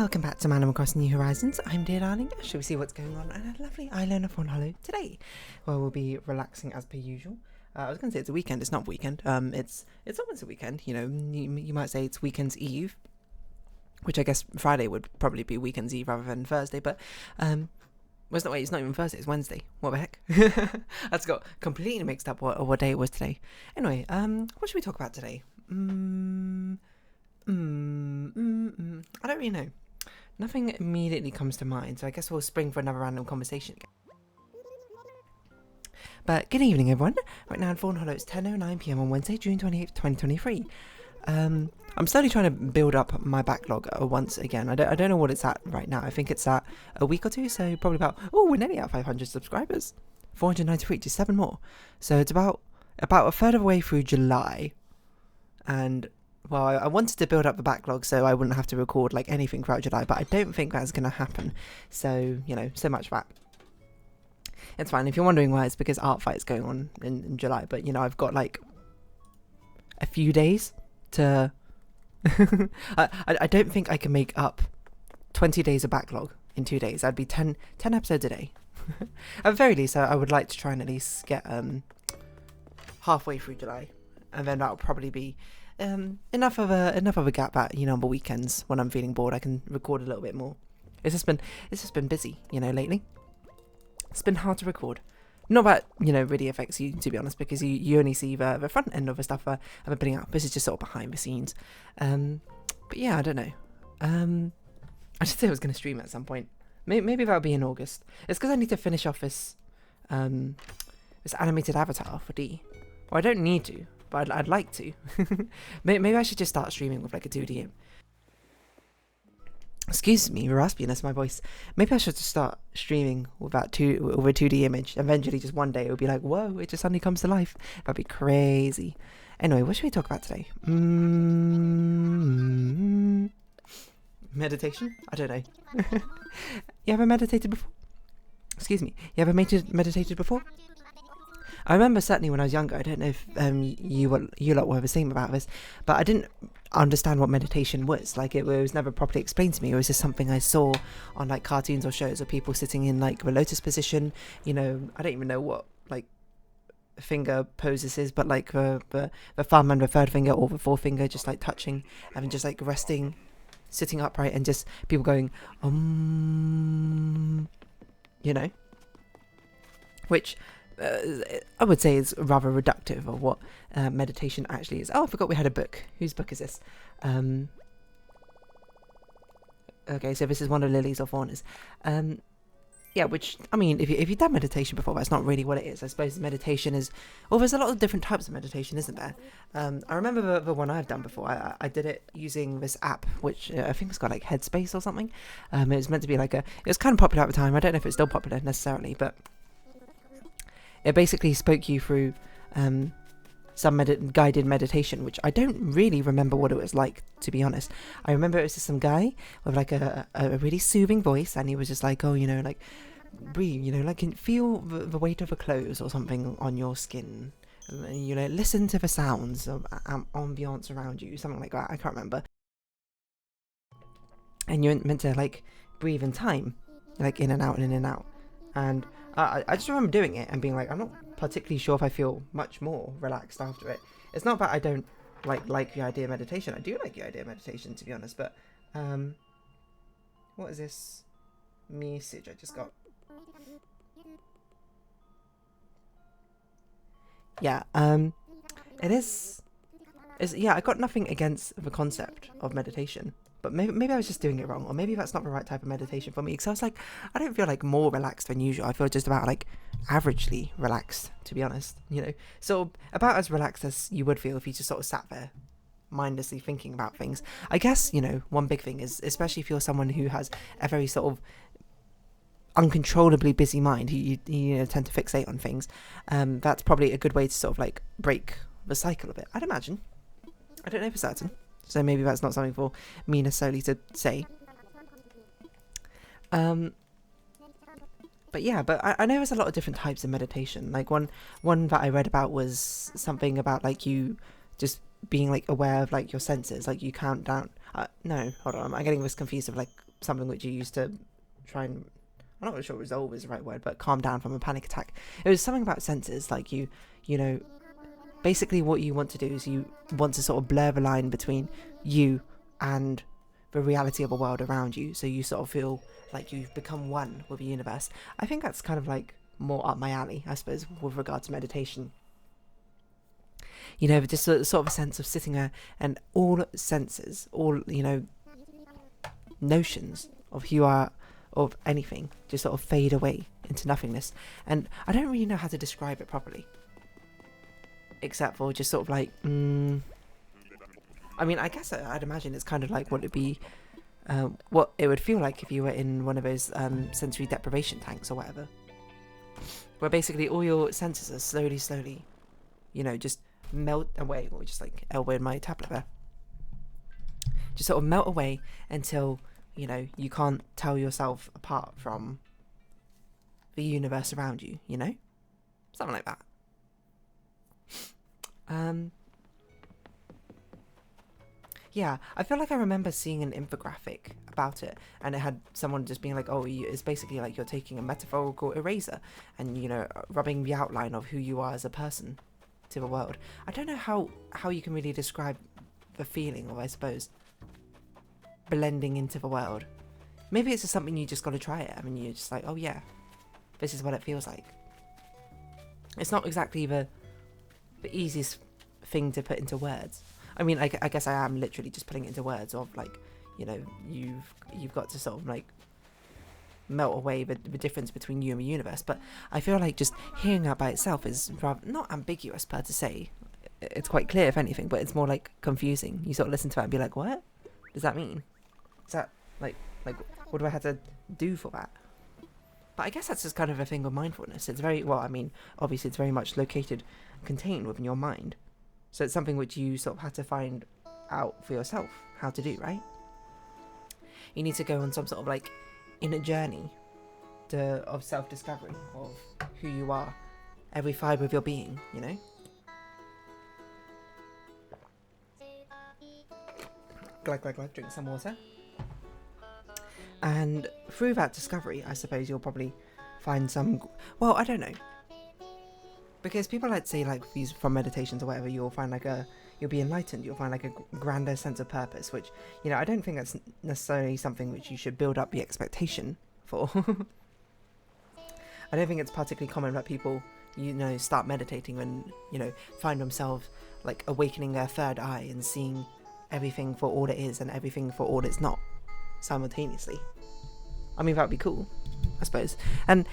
Welcome back to Animal Crossing New Horizons. I'm Dear Darling. Shall we see what's going on in a lovely island of Fawnhollow today? Well, we'll be relaxing as per usual. I was going to say it's a weekend. It's not weekend. It's almost a weekend. You know, you might say it's weekend's eve, which I guess Friday would probably be weekend's eve rather than Thursday. But well, it's not. Wait, it's not even Thursday. It's Wednesday. What the heck? That's got completely mixed up what day it was today. Anyway, what should we talk about today? I don't really know. Nothing immediately comes to mind, so I guess we'll spring for another random conversation again. But good evening, everyone. Right now in Fawnhollow, it's 10:09 PM on Wednesday, June 28th, 2023. I'm slowly trying to build up my backlog once again. I don't know what it's at right now. I think it's at a week or two, so probably about, we're nearly at 500 subscribers. 493, just 7 more. So it's about a third of the way through July. And well, I wanted to build up the backlog so I wouldn't have to record like anything throughout July, but I don't think that's going to happen. So, you know, so much for that. It's fine. If you're wondering why, it's because Art Fight's going on in July. But, you know, I've got like a few days to... I don't think I can make up 20 days of backlog in 2 days. That'd be 10 episodes a day. At the very least, I would like to try and at least get halfway through July. And then that'll probably be... enough of a gap that, you know, on the weekends when I'm feeling bored I can record a little bit more. It's just been busy, you know, lately. It's been hard to record. Not that, you know, really affects you, to be honest, because you only see the front end of the stuff I've been putting out. This is just sort of behind the scenes. But yeah, I don't know. I should say I was going to stream at some point. Maybe that'll be in August. It's because I need to finish off this animated avatar for D. Well, I don't need to, but I'd like to. Maybe I should just start streaming with like a 2D. Excuse me, raspiness of my voice. Maybe I should just start streaming with a 2D image. Eventually, just one day, it would be like, whoa, it just suddenly comes to life. That'd be crazy. Anyway, what should we talk about today? Meditation? I don't know. You ever meditated before? Excuse me. You ever meditated before? I remember certainly when I was younger, I don't know if you lot were the same about this, but I didn't understand what meditation was. Like, it was never properly explained to me. It was just something I saw on like cartoons or shows of people sitting in like the lotus position. You know, I don't even know what like finger poses is, but like the thumb and the third finger or the forefinger just like touching and just like resting, sitting upright, and just people going you know, which I would say is rather reductive of what meditation actually is. Oh, I forgot we had a book. Whose book is this? Okay, so this is one of Lily's or Fauna's. Yeah, which, I mean, if you've done meditation before, that's not really what it is. I suppose meditation is... Well, there's a lot of different types of meditation, isn't there? I remember the one I've done before. I did it using this app, which I think it's got like Headspace or something. It was meant to be like it was kind of popular at the time. I don't know if it's still popular necessarily, but... It basically spoke you through some guided meditation, which I don't really remember what it was like, to be honest. I remember it was just some guy with like a really soothing voice, and he was just like, oh, you know, like, breathe, you know, like, feel the weight of the clothes or something on your skin. And, you know, listen to the sounds of ambiance around you, something like that. I can't remember. And you're meant to, like, breathe in time, like, in and out and in and out. And I just remember doing it and being like, I'm not particularly sure if I feel much more relaxed after it. It's not that I don't like the idea of meditation. I do like the idea of meditation, to be honest. But what is this message I just got? Yeah, it is. Yeah, I got nothing against the concept of meditation. But maybe I was just doing it wrong, or maybe that's not the right type of meditation for me. Because I was like, I don't feel like more relaxed than usual. I feel just about like averagely relaxed, to be honest. You know, so about as relaxed as you would feel if you just sort of sat there mindlessly thinking about things. I guess, you know, one big thing is, especially if you're someone who has a very sort of uncontrollably busy mind, you know, tend to fixate on things. That's probably a good way to sort of like break the cycle of it, I'd imagine. I don't know for certain. So maybe that's not something for me necessarily to say. But yeah, but I know there's a lot of different types of meditation. Like one that I read about was something about like you just being like aware of like your senses. Like you count down. No, hold on, I'm getting this confused of like something which you used to try and, I'm not really sure resolve is the right word, but calm down from a panic attack. It was something about senses, like you know, basically what you want to do is you want to sort of blur the line between you and the reality of the world around you, so you sort of feel like you've become one with the universe. I think that's kind of like more up my alley, I suppose, with regard to meditation. You know, just a sort of a sense of sitting there and all senses, all, you know, notions of who you are, of anything, just sort of fade away into nothingness. And I don't really know how to describe it properly, except for just sort of like, I mean, I guess I'd imagine it's kind of like what it'd be, what it would feel like if you were in one of those sensory deprivation tanks or whatever, where basically all your senses are slowly, you know, just melt away, or just like elbowing my tablet there, just sort of melt away until, you know, you can't tell yourself apart from the universe around you, you know? Something like that. Yeah, I feel like I remember seeing an infographic about it, and it had someone just being like, oh, it's basically like you're taking a metaphorical eraser and, you know, rubbing the outline of who you are as a person to the world. I don't know how you can really describe the feeling of, I suppose, blending into the world. Maybe it's just something you just got to try it. I mean, you're just like, oh yeah, this is what it feels like. It's not exactly the easiest thing to put into words. I mean, I guess I am literally just putting it into words of like, you know, you've got to sort of like melt away the difference between you and the universe. But I feel like just hearing that by itself is rather not ambiguous per to say. It's quite clear if anything, but it's more like confusing. You sort of listen to it and be like, what does that mean? Is that like what do I have to do for that? But I guess that's just kind of a thing of mindfulness. It's very, well, I mean, obviously it's very much located, contained within your mind. So it's something which you sort of have to find out for yourself how to do, right? You need to go on some sort of like inner journey of self-discovery of who you are, every fibre of your being, you know? Glug, drink some water. And through that discovery, I suppose you'll probably find some, well, I don't know. Because people like to say, like, these from meditations or whatever, you'll find like you'll be enlightened, you'll find like a grander sense of purpose, which, you know, I don't think that's necessarily something which you should build up the expectation for. I don't think it's particularly common that people, you know, start meditating and, you know, find themselves like awakening their third eye and seeing everything for all it is and everything for all it's not simultaneously. I mean, that would be cool, I suppose. And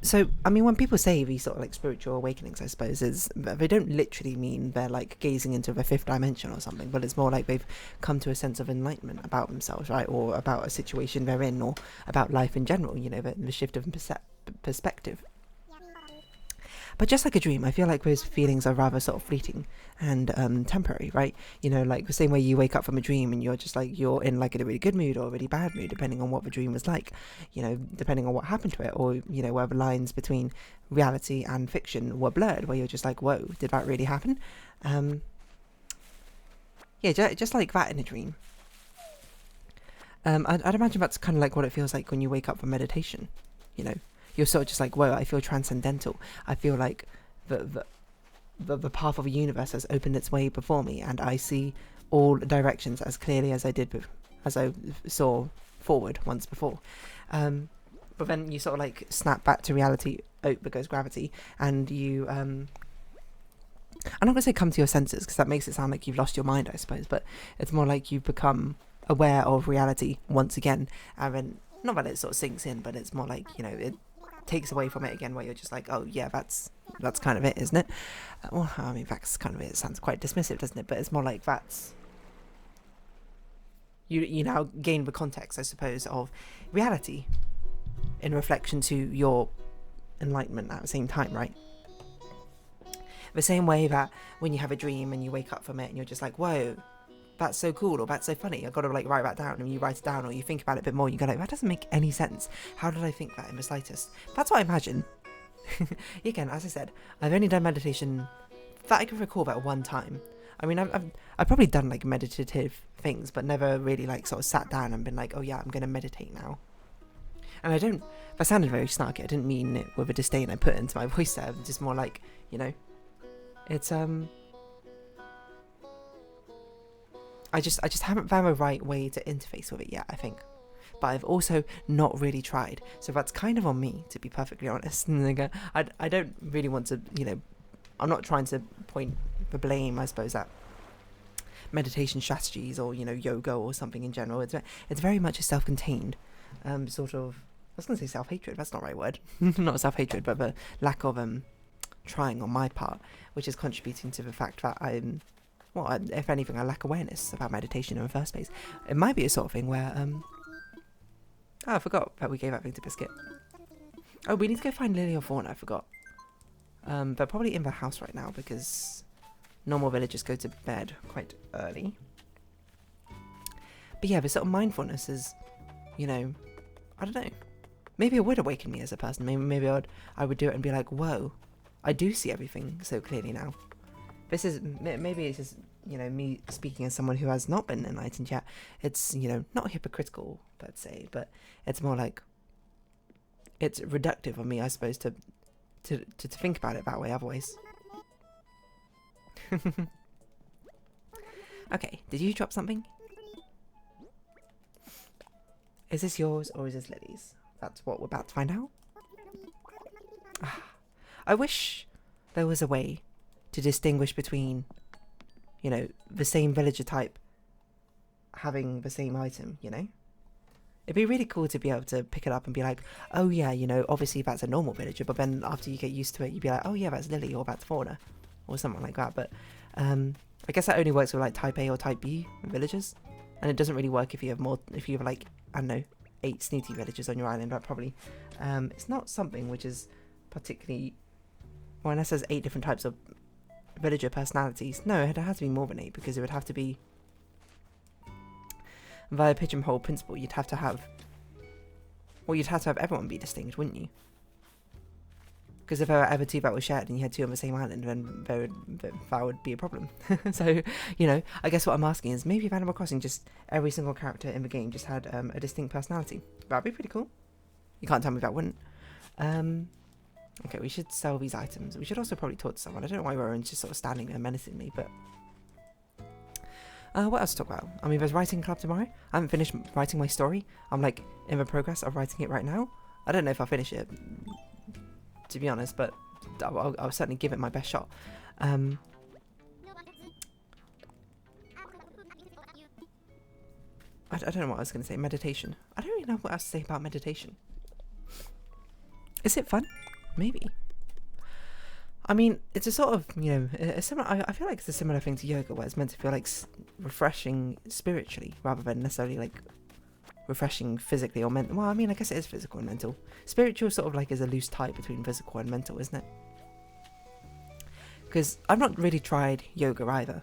so, I mean, when people say these sort of like spiritual awakenings, I suppose, is they don't literally mean they're like gazing into the fifth dimension or something, but it's more like they've come to a sense of enlightenment about themselves, right? Or about a situation they're in, or about life in general, you know, the shift of perspective. But just like a dream, I feel like those feelings are rather sort of fleeting and temporary, right? You know, like the same way you wake up from a dream and you're just like, you're in like a really good mood or a really bad mood, depending on what the dream was like, you know, depending on what happened to it, or, you know, where the lines between reality and fiction were blurred, where you're just like, whoa, did that really happen? Yeah, just like that in a dream. I'd imagine that's kind of like what it feels like when you wake up from meditation, you know. You're sort of just like, whoa, I feel transcendental. I feel like the path of the universe has opened its way before me, and I see all directions as clearly as I did, as I saw forward once before. But then you sort of like snap back to reality, because gravity, and you, I'm not going to say come to your senses, because that makes it sound like you've lost your mind, I suppose, but it's more like you've become aware of reality once again, and then, not that it sort of sinks in, but it's more like, you know, it takes away from it again, where you're just like, oh yeah, that's kind of it, isn't it? Well, I mean, that's kind of it. It sounds quite dismissive, doesn't it? But it's more like that's, you now gain the context, I suppose, of reality in reflection to your enlightenment at the same time, right? The same way that when you have a dream and you wake up from it and you're just like, whoa, that's so cool, or that's so funny, I've got to like write that down, and you write it down, or you think about it a bit more, and you go like, that doesn't make any sense. How did I think that in the slightest? That's what I imagine. Again, as I said, I've only done meditation that I can recall about one time. I mean, I've probably done like meditative things, but never really like sort of sat down and been like, oh yeah, I'm gonna meditate now. And I don't. If I sounded very snarky, I didn't mean it with a disdain I put into my voice there. Just more like, you know, it's I just haven't found the right way to interface with it yet, I think. But I've also not really tried, so that's kind of on me, to be perfectly honest. And I don't really want to, you know, I'm not trying to point the blame, I suppose, at meditation strategies or, you know, yoga or something in general. It's very much a self-contained sort of, I was going to say self-hatred, that's not the right word. Not self-hatred, but the lack of trying on my part, which is contributing to the fact that if anything, I lack awareness about meditation in the first place. It might be a sort of thing where, I forgot that we gave that thing to Biscuit. Oh, we need to go find Lily or Fawn, I forgot. They're probably in the house right now because normal villagers go to bed quite early. But yeah, this sort of mindfulness is, you know, I don't know. Maybe it would awaken me as a person. Maybe I would do it and be like, whoa, I do see everything so clearly now. Maybe it's just, you know, me speaking as someone who has not been enlightened yet. It's, you know, not hypocritical, let's say, but it's more like, it's reductive of me, I suppose, to think about it that way otherwise. Okay, did you drop something? Is this yours or is this Lily's? That's what we're about to find out. I wish there was a way to distinguish between, you know, the same villager type having the same item, you know? It'd be really cool to be able to pick it up and be like, oh yeah, you know, obviously that's a normal villager, but then after you get used to it, you'd be like, oh yeah, that's Lily or that's Fauna or something like that. But I guess that only works with like type A or type B villagers, and it doesn't really work if you have like, I don't know, 8 snooty villagers on your island. But probably it's not something which is particularly, well, unless there's 8 different types of villager personalities. No, it has to be more than 8 because it would have to be via pigeonhole principle. You'd have to have everyone be distinct, wouldn't you? Because if there were ever 2 that were shared and you had 2 on the same island, then that would be a problem. So, you know, I guess what I'm asking is maybe if Animal Crossing just every single character in the game just had a distinct personality. That'd be pretty cool. You can't tell me that wouldn't. Okay, we should sell these items. We should also probably talk to someone. I don't know why Rowan's just sort of standing there menacingly, but what else to talk about? I mean, there's writing club tomorrow. I haven't finished writing my story. I'm like in the progress of writing it right now. I don't know if I'll finish it, to be honest, but I'll certainly give it my best shot. I don't know what I was going to say. Meditation. I don't really know what else to say about meditation. Is it fun? Maybe. I mean, it's a sort of, you know, a similar. I feel like it's a similar thing to yoga, where it's meant to feel like refreshing spiritually, rather than necessarily like refreshing physically or mental. Well, I mean, I guess it is physical and mental. Spiritual sort of like is a loose tie between physical and mental, isn't it? Because I've not really tried yoga either,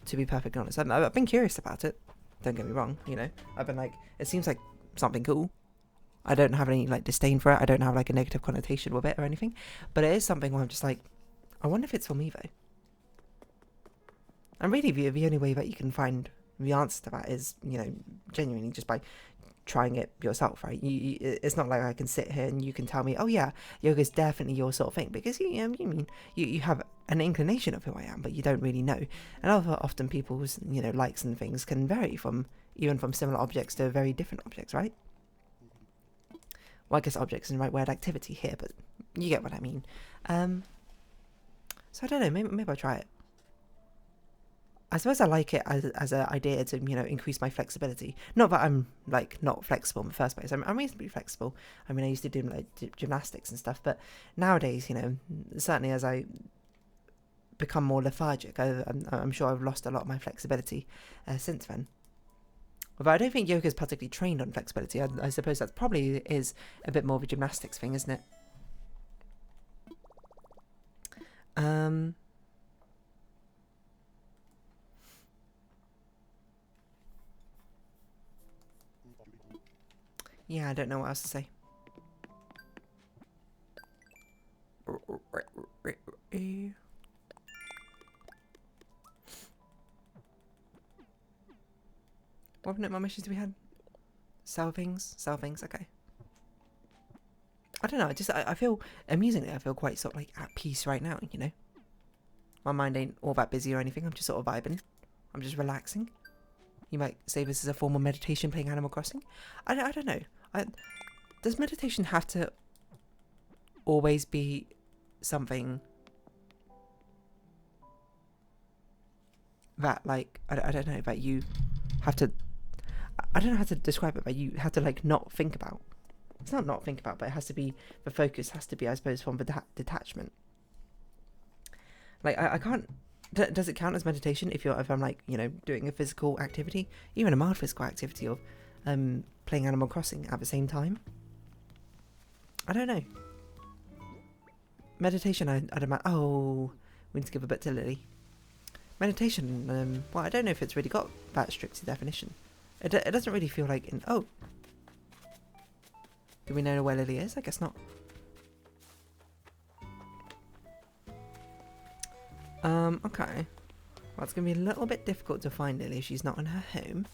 to be perfectly honest. I've been curious about it. Don't get me wrong. You know, I've been like, it seems like something cool. I don't have any like disdain for it. I don't have like a negative connotation with it or anything. But it is something where I'm just like, I wonder if it's for me though. And really the only way that you can find the answer to that is, you know, genuinely just by trying it yourself, right? It's not like I can sit here and you can tell me, oh yeah, yoga's definitely your sort of thing, because you have an inclination of who I am, but you don't really know. And often people's, you know, likes and things can vary from similar objects to very different objects, right? Well, I guess objects isn't the right word, activity here, but you get what I mean. So I don't know, maybe I'll try it. I suppose I like it as an idea to, you know, increase my flexibility. Not that I'm like not flexible in the first place. I'm reasonably flexible. I mean, I used to do like gymnastics and stuff, but nowadays, you know, certainly as I become more lethargic, I'm sure I've lost a lot of my flexibility since then. Although I don't think yoga is particularly trained on flexibility. I suppose that probably is a bit more of a gymnastics thing, isn't it? Yeah, I don't know what else to say. What more missions do we have? Sell things, okay. I don't know, I feel, amusingly, I feel quite sort of like at peace right now, you know? My mind ain't all that busy or anything, I'm just sort of vibing. I'm just relaxing. You might say this is a form of meditation, playing Animal Crossing. I don't know. Does meditation have to always be something that, like, I don't know, that you have to, I don't know how to describe it, but you have to, like, not think about. It's not think about, but it has to be, the focus has to be, I suppose, from the detachment. Like, I can't, does it count as meditation if I'm, like, you know, doing a physical activity? Even a mild physical activity of playing Animal Crossing at the same time? I don't know. Meditation, I'd imagine, oh, we need to give a bit to Lily. Meditation, well, I don't know if it's really got that strict a definition. It doesn't really feel like, oh. Do we know where Lily is? I guess not. Okay. Well, it's going to be a little bit difficult to find Lily if she's not in her home.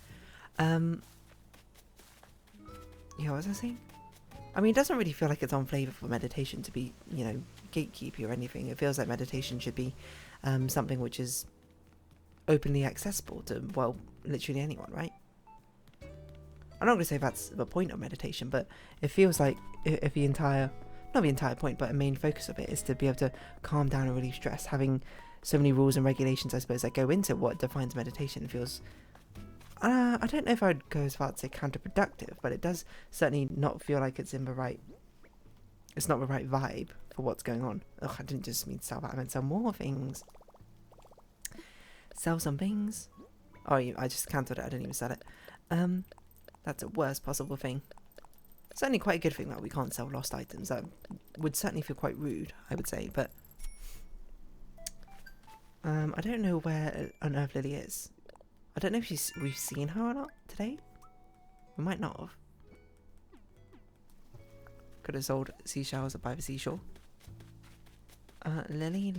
Yeah, what was I saying? I mean, it doesn't really feel like it's on flavour for meditation to be, you know, gatekeepy or anything. It feels like meditation should be something which is openly accessible to, well, literally anyone, right? I'm not going to say that's the point of meditation, but it feels like if the entire, not the entire point, but a main focus of it is to be able to calm down and relieve stress. Having so many rules and regulations, I suppose, that go into what defines meditation feels, I don't know if I'd go as far as say counterproductive, but it does certainly not feel like it's in the right, it's not the right vibe for what's going on. Ugh, I didn't just mean sell that, I meant sell more things. Sell some things. Oh, I just cancelled it, I didn't even sell it. That's the worst possible thing. Certainly quite a good thing that we can't sell lost items. That would certainly feel quite rude, I would say, but I don't know where on earth Lily is. I don't know if we've seen her or not today. We might not have. Could have sold seashells by the seashore. Lily.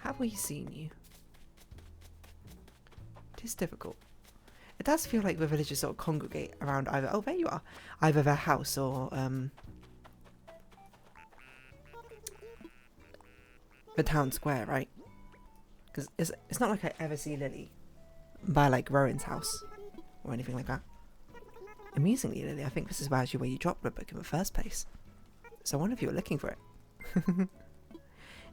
Have we seen you? It is difficult. It does feel like the villagers sort of congregate around either, oh, there you are, either their house or the town square, right? Because it's not like I ever see Lily by, like, Rowan's house or anything like that. Amusingly, Lily, I think this is actually where you dropped the book in the first place. So I wonder if you were looking for it.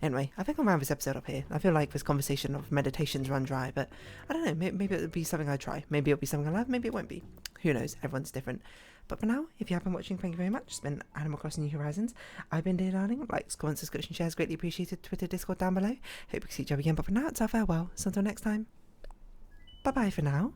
Anyway, I think I'll round this episode up here. I feel like this conversation of meditations run dry, but I don't know, maybe it'll be something I try. Maybe it'll be something I love, maybe it won't be. Who knows, everyone's different. But for now, if you have been watching, thank you very much. It's been Animal Crossing New Horizons. I've been Dear Darling. Likes, comments, subscription, shares, greatly appreciated. Twitter, Discord down below. Hope we can see each other again, but for now, it's our farewell. So until next time, bye-bye for now.